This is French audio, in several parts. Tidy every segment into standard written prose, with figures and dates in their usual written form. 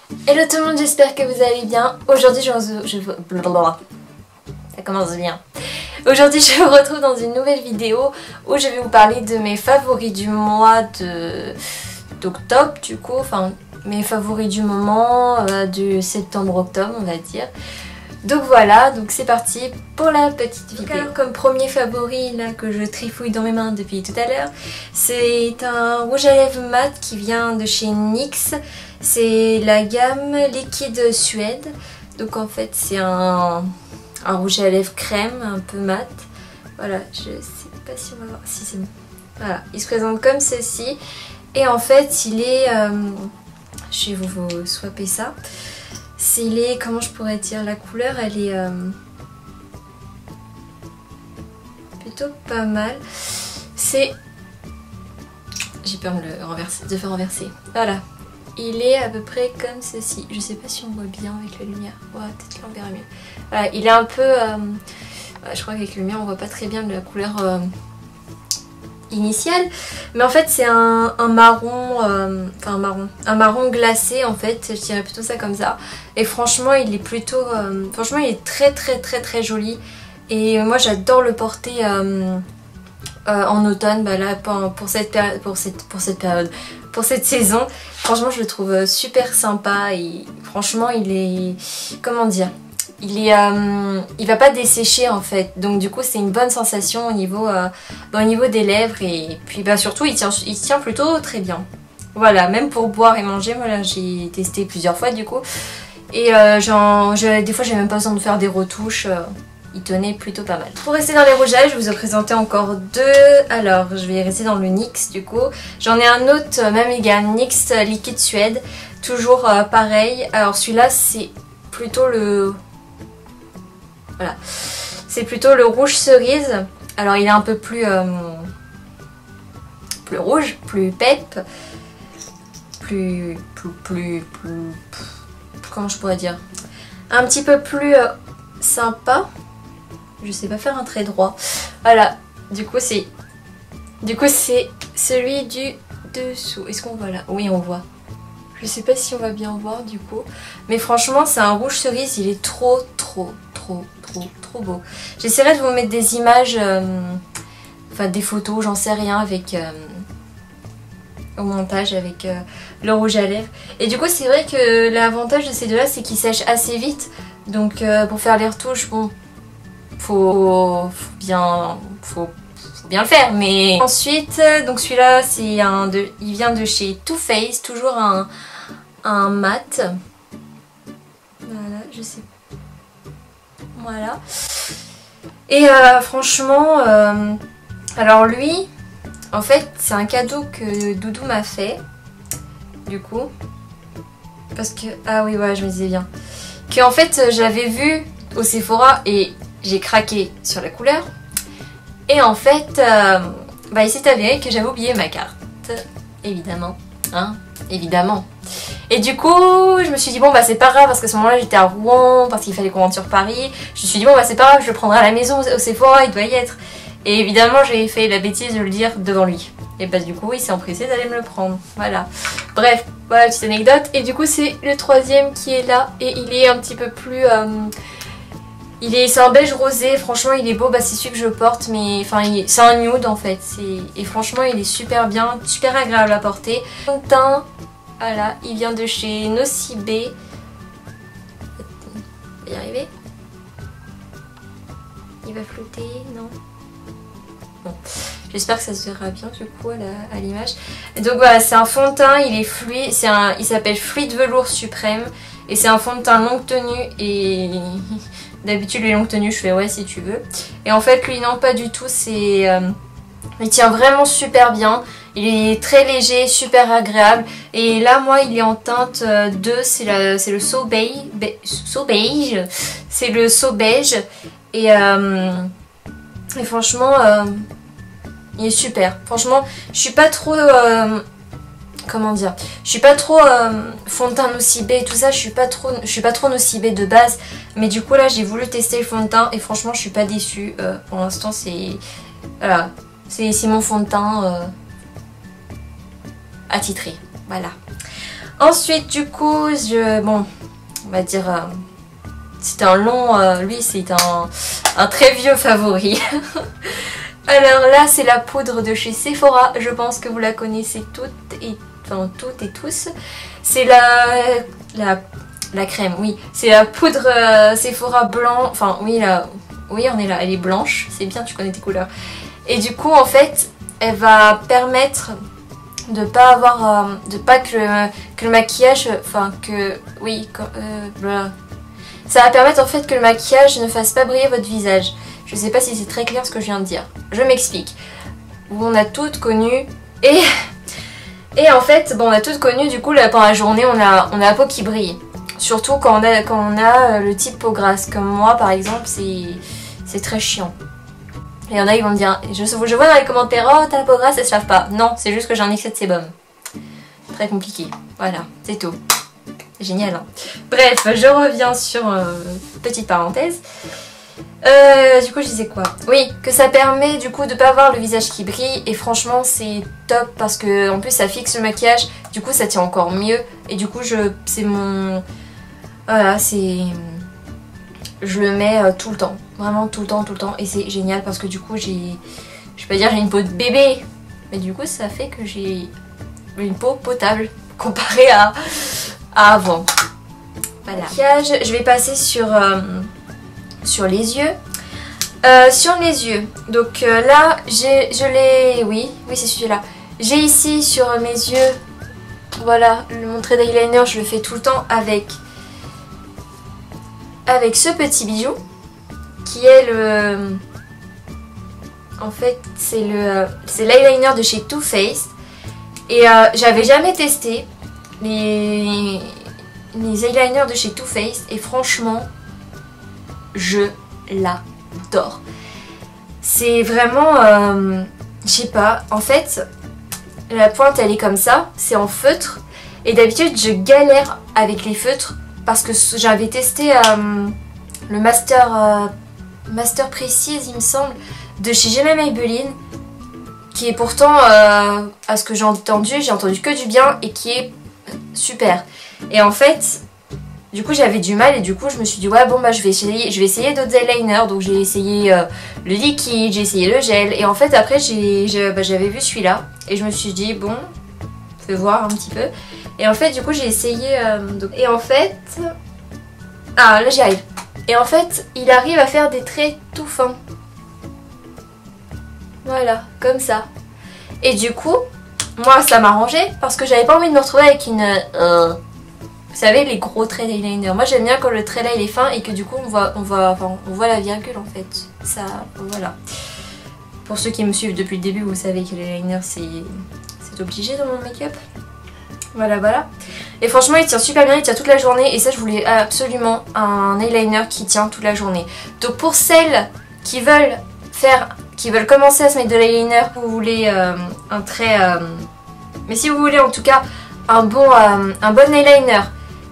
Hello tout le monde, j'espère que vous allez bien. Aujourd'hui blablabla. Ça commence bien. Aujourd'hui je vous retrouve dans une nouvelle vidéo où je vais vous parler de mes favoris du mois d'octobre du coup, enfin mes favoris du moment, du septembre-octobre on va dire. Donc voilà, donc c'est parti pour la petite vidéo. Comme premier favori là que je trifouille dans mes mains depuis tout à l'heure, c'est un rouge à lèvres mat qui vient de chez NYX. C'est la gamme liquide Suède. Donc en fait c'est un rouge à lèvres crème un peu mat. Voilà, je sais pas si on va voir. Si c'est bon. Voilà, il se présente comme ceci. Et en fait il est... je vais vous swapper ça. Il est, comment je pourrais dire, la couleur elle est plutôt pas mal. C'est... J'ai peur de faire renverser. Voilà. Il est à peu près comme ceci. Je sais pas si on voit bien avec la lumière. Ouais, peut-être là on verra mieux. Voilà, il est un peu... je crois qu'avec la lumière on voit pas très bien de la couleur initiale. Mais en fait c'est un marron... un marron glacé en fait. Je dirais plutôt ça comme ça. Et franchement il est plutôt... franchement il est très joli. Et moi j'adore le porter... en automne, bah là pour cette saison, franchement je le trouve super sympa et franchement il est, comment dire, il va pas dessécher en fait, donc du coup c'est une bonne sensation au niveau des lèvres et puis bah surtout il tient plutôt très bien. Voilà, même pour boire et manger, voilà j'ai testé plusieurs fois du coup et des fois j'ai même pas besoin de faire des retouches. Il tenait plutôt pas mal. Pour rester dans les rougeages, je vous ai présenté encore deux. Alors, je vais rester dans le NYX du coup. J'en ai un autre, même égal, NYX liquide Suède. Toujours pareil. Alors celui-là, c'est plutôt le... Voilà. C'est plutôt le rouge cerise. Alors, il est un peu plus rouge, plus pep. Plus... Comment je pourrais dire? Un petit peu plus sympa. Je sais pas faire un trait droit. Voilà, du coup c'est celui du dessous. Est-ce qu'on voit là? Oui, on voit. Je sais pas si on va bien voir du coup. Mais franchement, c'est un rouge cerise. Il est trop beau. J'essaierai de vous mettre des images, enfin des photos, j'en sais rien, avec au montage avec le rouge à lèvres. Et du coup, c'est vrai que l'avantage de ces deux-là, c'est qu'ils sèchent assez vite. Donc pour faire les retouches, bon... Faut bien le faire, mais ensuite donc celui-là c'est il vient de chez Too Faced, toujours un mat. Voilà, je sais. Voilà. Et franchement alors lui en fait c'est un cadeau que Doudou m'a fait du coup parce que ah oui voilà, je me disais bien que en fait j'avais vu au Sephora et j'ai craqué sur la couleur et en fait il s'est avéré que j'avais oublié ma carte, évidemment, hein, évidemment. Et du coup je me suis dit bon bah c'est pas grave parce qu'à ce moment là j'étais à Rouen parce qu'il fallait qu'on rentre sur Paris. Je me suis dit bon bah c'est pas grave, je le prendrai à la maison au Sephora, il doit y être. Et évidemment j'ai fait la bêtise de le dire devant lui. Et bah du coup il s'est empressé d'aller me le prendre, voilà. Bref, voilà petite anecdote. Et du coup c'est le troisième qui est là et il est un petit peu plus... c'est un beige rosé, franchement il est beau, bah c'est celui que je porte, mais enfin c'est un nude en fait, et franchement il est super bien, super agréable à porter. Mon teint, voilà, il vient de chez Nocibé. On va y arriver. Il va flotter, non? Bon, j'espère que ça se verra bien du coup à l'image. Donc voilà, c'est un fond de teint, il est fluide, il s'appelle Fluide Velours Suprême, et c'est un fond de teint longue tenue et... D'habitude les longues tenues je fais ouais si tu veux. Et en fait lui non pas du tout, il tient vraiment super bien. Il est très léger, super agréable. Et là moi il est en teinte 2, c'est le So Beige. C'est le So Beige. Et franchement il est super. Franchement je suis pas trop... comment dire, je suis pas trop fond de teint Nocibé et tout ça, je suis pas trop Nocibé de base, mais du coup là j'ai voulu tester le fond de teint et franchement je suis pas déçue. Pour l'instant c'est voilà, c'est mon fond de teint attitré, voilà. Ensuite du coup bon on va dire c'est un long, lui c'est un très vieux favori. Alors là c'est la poudre de chez Sephora, je pense que vous la connaissez toutes et tous. C'est la crème, oui. C'est la poudre Sephora blanc, enfin oui on est là, elle est blanche, c'est bien, tu connais tes couleurs. Et du coup en fait elle va permettre de pas avoir, de pas que le maquillage, enfin que, oui, voilà. Ça va permettre en fait que le maquillage ne fasse pas briller votre visage. Je sais pas si c'est très clair ce que je viens de dire. Je m'explique. On a toutes connu et en fait, bon, on a toutes connu du coup là, pendant la journée on a la peau qui brille. Surtout quand on a le type peau grasse. Comme moi par exemple, c'est très chiant. Et il y en a qui vont me dire, je vois dans les commentaires, oh t'as la peau grasse, elle se lave pas. Non, c'est juste que j'ai un excès de sébum. Très compliqué. Voilà, c'est tout. Génial hein. Bref, je reviens sur petite parenthèse. Du coup je disais quoi? Oui, que ça permet du coup de pas avoir le visage qui brille. Et franchement c'est top parce que en plus ça fixe le maquillage. Du coup ça tient encore mieux. Et du coup c'est mon... Voilà, c'est... Je le mets tout le temps. Vraiment tout le temps. Et c'est génial parce que du coup j'ai... Je vais pas dire j'ai une peau de bébé. Mais du coup ça fait que j'ai une peau potable comparée à avant. Voilà. Maquillage, je vais passer sur les yeux. Sur les yeux. Donc là je l'ai... Oui c'est celui-là. J'ai ici sur mes yeux... Voilà, mon trait d'eyeliner je le fais tout le temps avec ce petit bijou qui est le... En fait c'est l'eyeliner de chez Too Faced et j'avais jamais testé les eyeliners de chez Too Faced et franchement je l'adore. C'est vraiment... je sais pas, en fait la pointe elle est comme ça, c'est en feutre et d'habitude je galère avec les feutres parce que j'avais testé le Master Précise il me semble de chez Gemma Maybelline qui est pourtant à ce que j'ai entendu que du bien et qui est super. Et en fait du coup j'avais du mal et du coup je me suis dit ouais bon bah je vais essayer d'autres eyeliners. Donc j'ai essayé le liquide, j'ai essayé le gel et en fait après j'avais vu celui-là et je me suis dit bon fais voir un petit peu. Et en fait du coup j'ai essayé et en fait... Ah là j'y arrive. Et en fait il arrive à faire des traits tout fins. Voilà, comme ça. Et du coup, moi ça m'arrangeait parce que j'avais pas envie de me retrouver avec une... Vous savez les gros traits d'eyeliner. Moi j'aime bien quand le trait là il est fin et que du coup on voit la virgule en fait. Ça, voilà. Pour ceux qui me suivent depuis le début, vous savez que l'eyeliner c'est obligé dans mon make-up. Voilà. Et franchement il tient super bien, il tient toute la journée et ça je voulais absolument un eyeliner qui tient toute la journée. Donc pour celles qui veulent commencer à se mettre de l'eyeliner, vous voulez un trait... mais si vous voulez en tout cas un bon eyeliner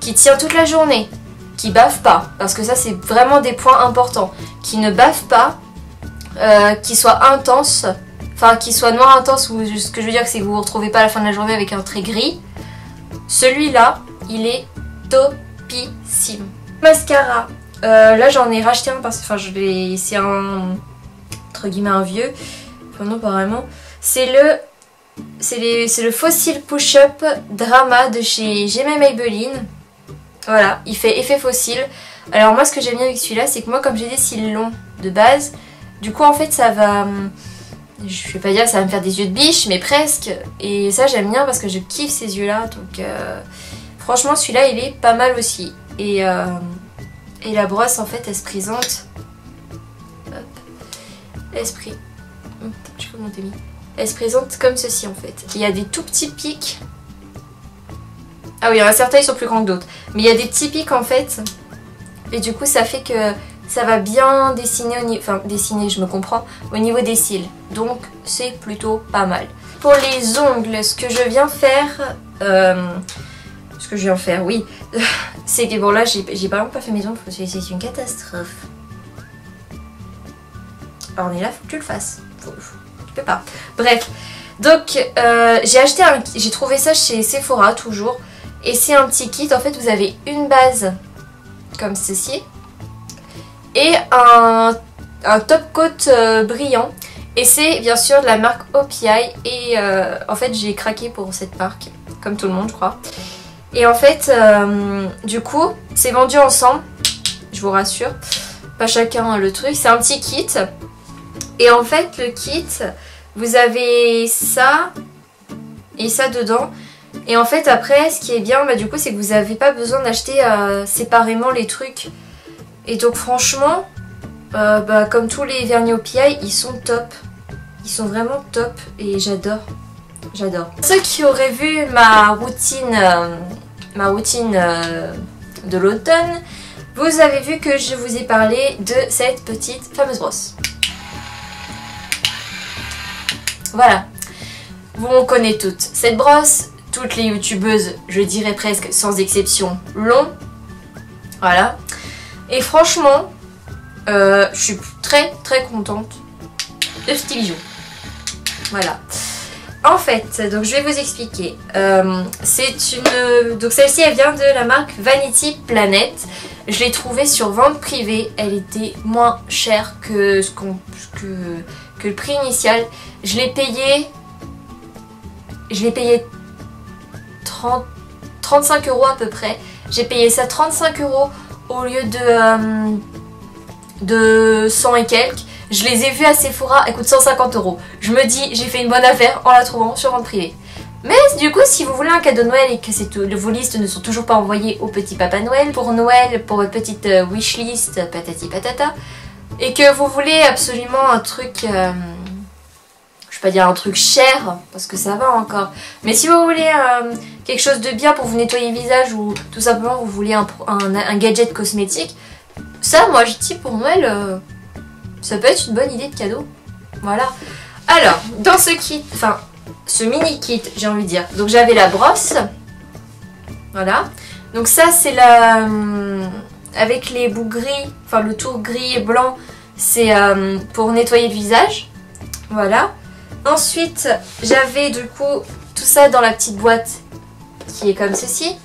qui tient toute la journée, qui bave pas, parce que ça c'est vraiment des points importants, qui ne bave pas, qui soit intense, enfin qui soit noir intense, ou ce que je veux dire c'est que vous vous retrouvez pas à la fin de la journée avec un trait gris. Celui-là, il est topissime. Mascara, là j'en ai racheté un parce que c'est un... entre guillemets un vieux, enfin non pas vraiment, c'est le Fossil Push-Up Drama de chez Gemma Maybelline. Voilà, il fait effet fossile. Alors moi ce que j'aime bien avec celui-là c'est que moi comme j'ai des cils longs de base, du coup en fait ça va, je vais pas dire que ça va me faire des yeux de biche mais presque, et ça j'aime bien parce que je kiffe ces yeux là, donc franchement celui-là il est pas mal aussi. Et la brosse en fait elle se présente, elle se présente comme ceci en fait. Il y a des tout petits pics. Ah oui, il y en a certains ils sont plus grands que d'autres. Mais il y a des petits pics en fait. Et du coup ça fait que ça va bien dessiner au niveau... Enfin dessiner je me comprends. Au niveau des cils. Donc c'est plutôt pas mal. Pour les ongles, ce que je viens faire... oui. C'est que bon là j'ai par exemple pas fait mes ongles parce que c'est une catastrophe. Alors on est là, faut que tu le fasses. Tu peux pas. Bref. Donc j'ai trouvé ça chez Sephora toujours. Et c'est un petit kit, en fait vous avez une base comme ceci et un top coat brillant. Et c'est bien sûr de la marque OPI et en fait j'ai craqué pour cette marque, comme tout le monde je crois. Et en fait du coup c'est vendu ensemble, je vous rassure, pas chacun le truc, c'est un petit kit. Et en fait le kit, vous avez ça et ça dedans. Et en fait après ce qui est bien bah, du coup c'est que vous n'avez pas besoin d'acheter séparément les trucs. Et donc franchement bah, comme tous les vernis OPI, ils sont top. Ils sont vraiment top et j'adore. J'adore. Ceux qui auraient vu ma routine de l'automne, vous avez vu que je vous ai parlé de cette petite fameuse brosse. Voilà. On connaît toutes cette brosse. Toutes les youtubeuses, je dirais presque sans exception, l'ont. Voilà. Et franchement, je suis très contente de ce petit bijou. Voilà. En fait, donc je vais vous expliquer. C'est une... Donc celle-ci, elle vient de la marque Vanity Planet. Je l'ai trouvée sur vente privée. Elle était moins chère que, que le prix initial. Je l'ai payé 35 € à peu près. J'ai payé ça 35 € au lieu de 100 et quelques. Je les ai vus à Sephora, elle coûte 150 €. Je me dis, j'ai fait une bonne affaire en la trouvant sur vente privée. Mais du coup, si vous voulez un cadeau de Noël et que vos listes ne sont toujours pas envoyées au petit Papa Noël, pour votre petite wishlist patati patata, et que vous voulez absolument un truc, je vais pas dire un truc cher, parce que ça va encore, mais si vous voulez quelque chose de bien pour vous nettoyer le visage ou tout simplement vous voulez un gadget cosmétique, ça, moi je dis pour Noël, ça peut être une bonne idée de cadeau. Voilà. Alors, dans ce kit, enfin, ce mini kit, j'ai envie de dire. Donc j'avais la brosse. Voilà. Donc ça, c'est la... avec les bouts gris, enfin le tour gris et blanc, c'est pour nettoyer le visage. Voilà. Ensuite, j'avais du coup tout ça dans la petite boîte qui est comme ceci.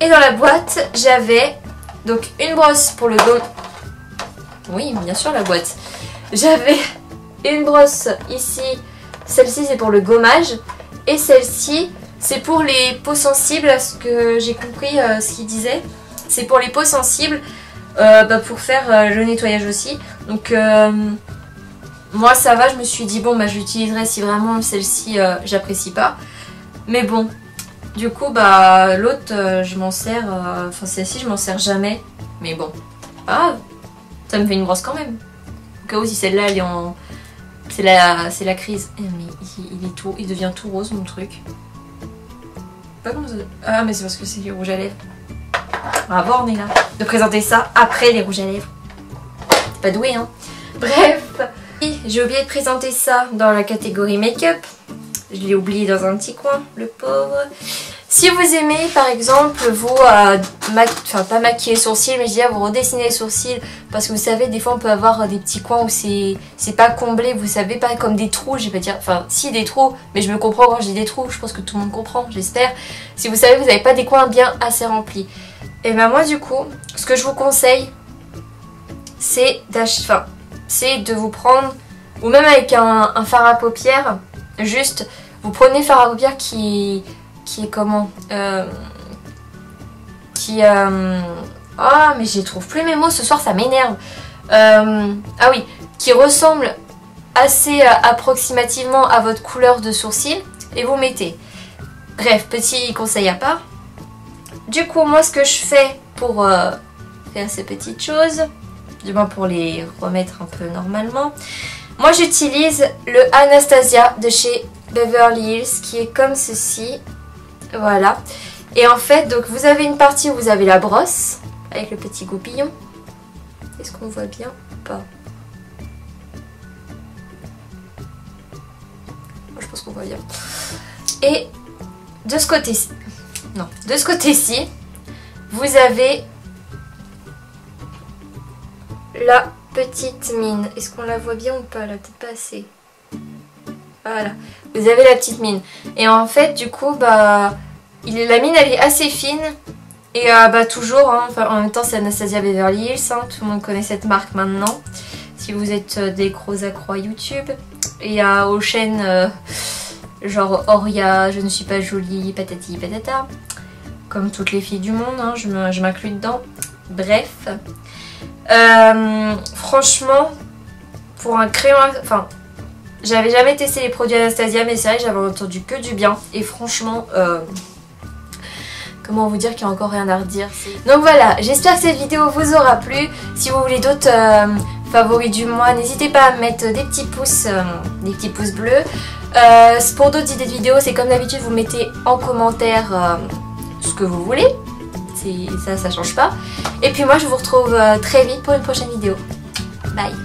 Et dans la boîte, j'avais donc une brosse pour le gomme. Oui, bien sûr, la boîte. J'avais une brosse ici. Celle-ci, c'est pour le gommage. Et celle-ci, c'est pour les peaux sensibles. À ce que j'ai compris ce qu'il disait. C'est pour les peaux sensibles. Pour faire le nettoyage aussi. Donc, moi, ça va. Je me suis dit, bon, bah, je l'utiliserai si vraiment celle-ci, j'apprécie pas. Mais bon, du coup, bah, l'autre, je m'en sers. Enfin, celle-ci, je m'en sers jamais. Mais bon, ah, ça me fait une brosse quand même. Au cas où si celle-là elle est en... C'est la crise. Mais il devient tout rose mon truc. Pas comment ça... Ah mais c'est parce que c'est les rouges à lèvres. Bravo on est là. De présenter ça après les rouges à lèvres. C'est pas doué hein. Bref. J'ai oublié de présenter ça dans la catégorie make-up. Je l'ai oublié dans un petit coin, le pauvre. Si vous aimez par exemple vous, pas maquiller les sourcils, mais je dis à vous redessiner les sourcils, parce que vous savez des fois on peut avoir des petits coins où c'est pas comblé, vous savez, pas comme des trous, je vais pas dire, enfin si des trous, mais je me comprends quand je dis des trous, je pense que tout le monde comprend, j'espère. Si vous savez vous n'avez pas des coins bien assez remplis, et ben moi du coup, ce que je vous conseille, c'est de vous prendre, ou même avec un fard à paupières, juste vous prenez fard à paupières qui est comment ah mais je trouve plus mes mots ce soir, ça m'énerve. Ah oui, qui ressemble assez approximativement à votre couleur de sourcil et vous mettez. Bref, petit conseil à part. Du coup moi ce que je fais pour faire ces petites choses, du moins pour les remettre un peu normalement, moi j'utilise le Anastasia de chez Beverly Hills qui est comme ceci. Voilà. Et en fait, donc vous avez une partie où vous avez la brosse avec le petit goupillon. Est-ce qu'on voit bien ou pas? Moi, je pense qu'on voit bien. Et de ce côté-ci, non, de ce côté-ci, vous avez la petite mine. Est-ce qu'on la voit bien ou pas? Là, peut-être pas assez. Voilà. Vous avez la petite mine. Et en fait, du coup, bah... La mine elle est assez fine. Et bah toujours, hein, en même temps c'est Anastasia Beverly Hills, hein, tout le monde connaît cette marque maintenant. Si vous êtes des gros accros YouTube. Et aux chaînes genre Oria, Je ne suis pas jolie, patati patata. Comme toutes les filles du monde, hein, je m'inclus dedans. Bref. Franchement, pour un crayon... Enfin, j'avais jamais testé les produits Anastasia, mais c'est vrai que j'avais entendu que du bien. Et franchement... comment vous dire qu'il n'y a encore rien à redire. Donc voilà, j'espère que cette vidéo vous aura plu. Si vous voulez d'autres favoris du mois, n'hésitez pas à mettre des petits pouces bleus. Pour d'autres idées de vidéos, c'est comme d'habitude, vous mettez en commentaire ce que vous voulez. Ça change pas. Et puis moi, je vous retrouve très vite pour une prochaine vidéo. Bye!